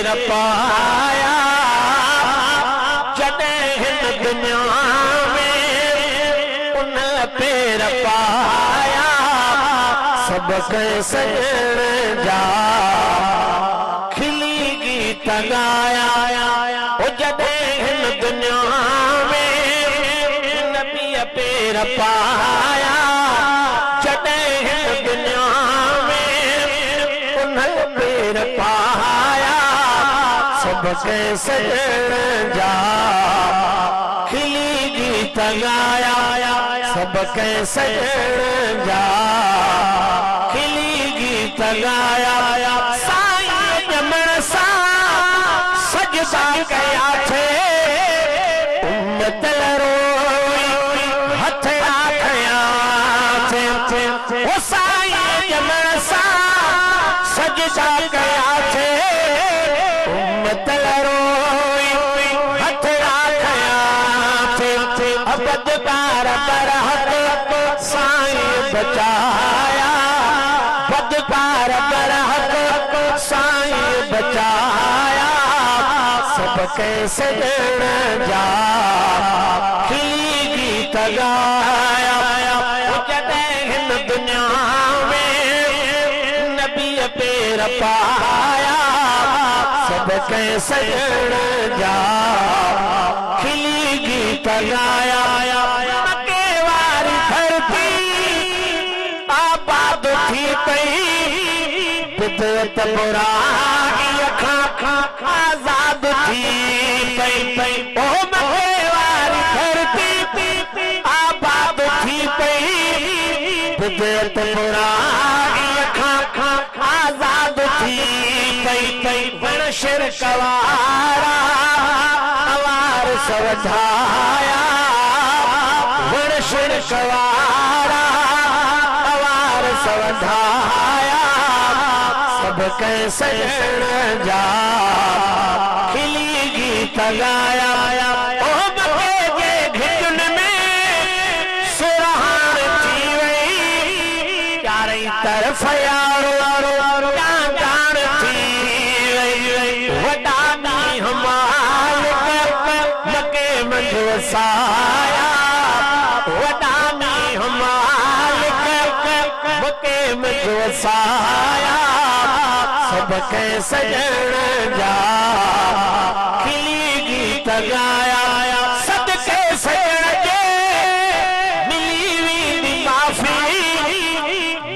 पेर पाया जॾहिं हिन दुनिया में उन पेर पाया सब कंहिं सजण जा खिली गीत गाया ओ जॾहिं हिन दुनिया में नबीअ पेर पाया जॾहिं हिन दुनिया पेर पाया सब कंहिं सजण जा खिली गीत गाया सब कंहिं सजण जा खिली गीत गाया साईं ॼमण सां सजदा कया थे उम्मत रोई हथ राखया थे ओ साईं ॼमण सां सजदा कया थे उम्मत रोई हथ राखया थे अबद पार बरहक साईं बचाया बद पार बरहक साईं बचाया सब कंहिं सजण जा खिली गीत गाया जॾहिं हिन दुनिया पेर पाया सब कंहिं सजण जा खिली गीत गाया मके वारी धरती आबाद थी पई बिदअत बुराई खां आजाद थी पई ओ मके वारी धरती आबाद थी पई बिदअत बुराई खां आजाद थी पई वण शिरक वारा अवार सवधाया वण शिरक वारा अवार सवधाया सब कंहिं सजण जा खिली गीत गाया ओ मके जे घिटुन में सुरहान थी वई चारई तरफ यारो वसाया वडानी मालिक मके में वसाया सब कंहिं सजण जा खिली गीत गाया सदके सजण जे मिली वेंदी माफ़ी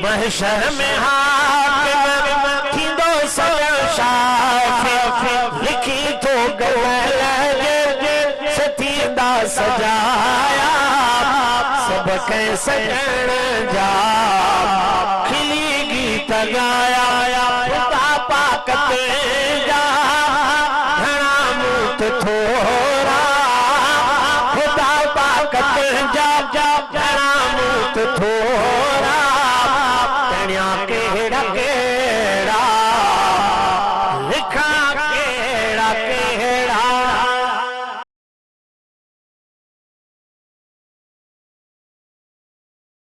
महशर में हाकिम थींदो सजण शाफ़ी लिखी तो गल सजाया सब कंहिं सजण जा खिली गीत गाया खुदा पाक जा घणा मूत थोरा खुदा पाक जा घणा मूत थोरा